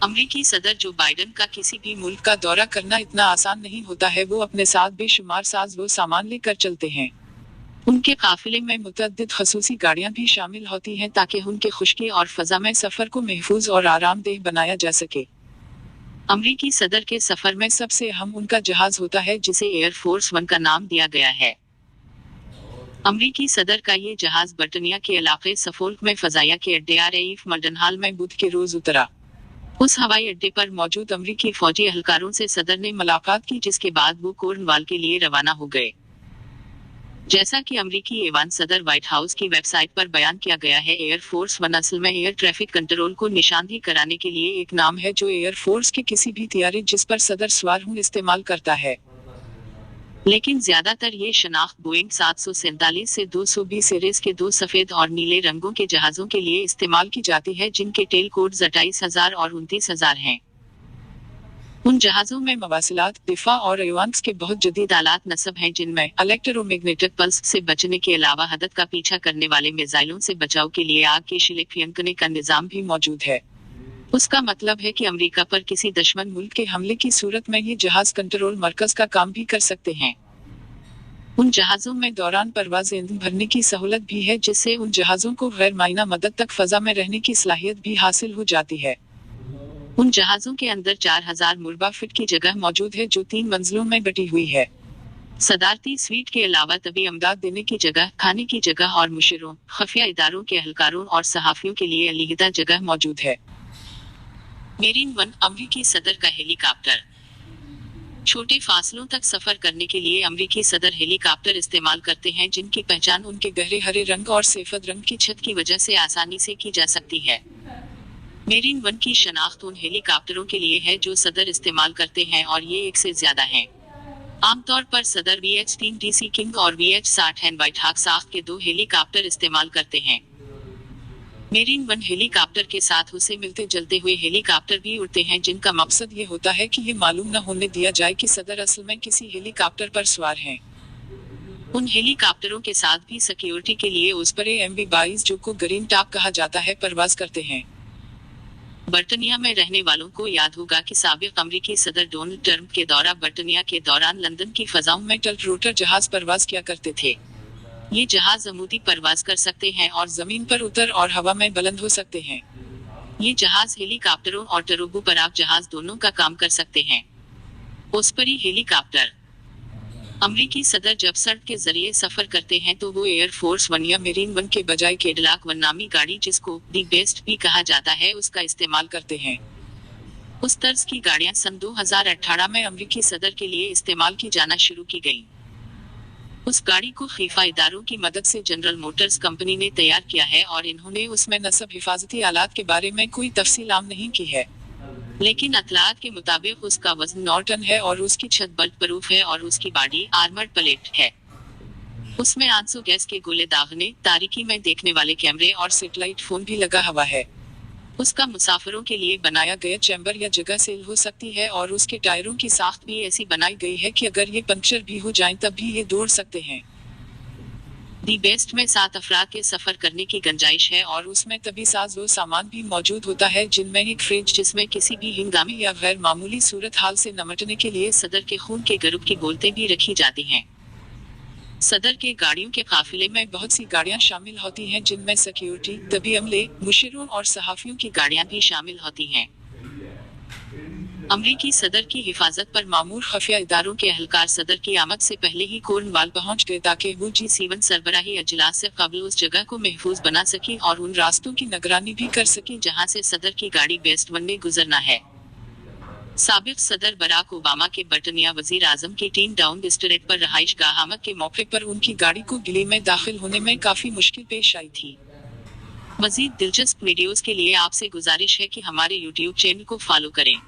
अमेरिकी सदर Joe Biden का किसी भी मुल्क का दौरा करना इतना आसान नहीं होता है। वो अपने साथ बेशुमार साज व सामान लेकर चलते हैं। उनके काफिले में मुतअद्दिद खसूसी गाड़ियां भी शामिल होती हैं ताकि उनके खुश्की और फजा में सफर को महफूज और आरामदेह बनाया जा सके। अमेरिकी सदर के सफर में सबसे अहम उनका जहाज होता है, जिसे एयरफोर्स वन का नाम दिया गया है। अमेरिकी सदर का ये जहाज बर्तानिया के इलाके सफोल्क में फजाया के अड्डे RAF मल्डनहाल में बुध के रोज उतरा। उस हवाई अड्डे पर मौजूद अमेरिकी फौजी एहलकारों से सदर ने मुलाकात की, जिसके बाद वो कॉर्नवाल के लिए रवाना हो गए। जैसा कि अमेरिकी ऐवान सदर व्हाइट हाउस की वेबसाइट पर बयान किया गया है, एयरफोर्स वन असल में एयर ट्रैफिक कंट्रोल को निशानदेही कराने के लिए एक नाम है जो एयरफोर्स के किसी भी तैयारे जिस पर सदर सवार हूं इस्तेमाल करता है। लेकिन ज्यादातर ये शनाख्त बोइंग 747 से 220 सीरीज के दो सफेद और नीले रंगों के जहाजों के लिए इस्तेमाल की जाती है, जिनके टेल कोड्स 28,000 और 29,000 हैं। उन जहाजों में मवासिलात, दिफा और एवांस के बहुत जदीद आलात नस्ब हैं, जिनमें इलेक्ट्रोमैग्नेटिक पल्स से बचने के अलावा हदद का पीछा करने वाले मिसाइलों से बचाव के लिए आग के शिले फेंकने का निजाम भी मौजूद है। उसका मतलब है कि अमेरिका पर किसी दुश्मन मुल्क के हमले की सूरत में ये जहाज कंट्रोल मरकज का काम भी कर सकते हैं। उन जहाजों में दौरान परवाज ईंधन भरने की सहूलत भी है, जिससे उन जहाजों को गैर मायना मदद तक फजा में रहने की सलाहियत भी हासिल हो जाती है। उन जहाजों के अंदर 4000 मुरबा फीट की जगह मौजूद है, जो 3 मंजिलों में बटी हुई है। सदारती स्वीट के अलावा तभी अमदाद देने की जगह, खाने की जगह और मुशीरों, खुफिया इदारों के एहलकारों और सहाफियों के लिए अलहदा जगह मौजूद है। मेरीन वन अमेरिकी सदर का हेलीकॉप्टर। छोटे फासलों तक सफर करने के लिए अमेरिकी सदर हेलीकॉप्टर इस्तेमाल करते हैं, जिनकी पहचान उनके गहरे हरे रंग और सफेद रंग की छत की वजह से आसानी से की जा सकती है। मेरीन वन की शनाख्त उन हेलीकॉप्टरों के लिए है जो सदर इस्तेमाल करते हैं, और ये एक से ज्यादा हैं। आमतौर पर सदर VH-3 DC किंग और VH-60 व्हाइट हॉक साख्त के 2 हेलीकॉप्टर इस्तेमाल करते हैं। मेरीन वन हेलीकॉप्टर के साथ उसे मिलते जलते हुए हेलीकॉप्टर भी उड़ते हैं, जिनका मकसद ये होता है कि ये मालूम न होने दिया जाए कि सदर असल में किसी हेलीकॉप्टर पर सवार हैं। उन हेलीकॉप्टरों के साथ भी सिक्योरिटी के लिए ओस्प्रे MB-22 जो को ग्रीन टॉप कहा जाता है परवाज करते हैं। बर्तानिया में रहने वालों को याद होगा कि साबिक अमेरिकी सदर डोनाल्ड ट्रंप के दौरा बर्तानिया के दौरान लंदन की फजाओं में टर्ट रोटर जहाज परवाज किया करते थे। ये जहाज अमूदी परवाज कर सकते हैं और जमीन पर उतर और हवा में बुलंद हो सकते हैं। ये जहाज हेलीकॉप्टरों और टर्बोप्राप जहाज दोनों का काम कर सकते हैं। Osprey helicopter. अमेरिकी सदर जब सड़क के जरिए सफर करते हैं तो वो एयरफोर्स वन या मेरीन वन के बजाय कैडिलैक वन नामी गाड़ी, जिसको दी बेस्ट भी कहा जाता है, उसका इस्तेमाल करते हैं। उस तर्ज की गाड़ियां सन 2018 में अमेरिकी सदर के लिए इस्तेमाल की जाना शुरू की गईं। उस गाड़ी को खीफा इदारों की मदद से जनरल मोटर्स कंपनी ने तैयार किया है, और इन्होंने उसमें नस्ब हिफाजती आलात के बारे में कोई तफसील आम नहीं की है। लेकिन अतलात के मुताबिक उसका वजन 9 टन है और उसकी छत बल्ट प्रूफ है और उसकी बॉडी आर्मर्ड प्लेट है। उसमें आंसू गैस के गोले दागने, तारीकी में देखने वाले कैमरे और सैटेलाइट फोन भी लगा हुआ है। उसका मुसाफिरों के लिए बनाया गया चैम्बर या जगह सेल हो सकती है, और उसके टायरों की साख्त भी ऐसी बनाई गई है कि अगर ये पंक्चर भी हो जाएं तब भी ये दौड़ सकते हैं। दी बेस्ट में 7 अफराद के सफर करने की गुंजाइश है, और उसमें तभी साज व सामान भी मौजूद होता है, जिनमें एक फ्रिज जिसमें किसी भी हंगामी या गैर मामूली सूरत हाल से निपटने के लिए सदर के खून के ग्रुप की बोतलें भी रखी जाती हैं। सदर के गाड़ियों के काफिले में बहुत सी गाड़ियां शामिल होती हैं, जिनमें सिक्योरिटी, तबी अमले, मुशीरों और सहाफियों की गाड़ियां भी शामिल होती हैं। अमेरिकी सदर की हिफाजत पर मामूर खुफिया इदारों के एहलकार सदर की आमद से पहले ही कॉर्नवाल पहुंच गए, ताकि वो G7 सरबराही अजलास से कबल उस जगह को महफूज बना सकें और उन रास्तों की निगरानी भी कर सकें जहां से सदर की गाड़ी बेस्ट वन ने गुजरना है। साबिक सदर बराक ओबामा के बर्तानिया वजीर आजम की टीम डाउन स्ट्रीट पर रहाइश गाह आमद के मौके पर उनकी गाड़ी को गिले में दाखिल होने में काफी मुश्किल पेश आई थी। मजीद दिलचस्प वीडियोस के लिए आपसे गुजारिश है कि हमारे YouTube चैनल को फॉलो करें।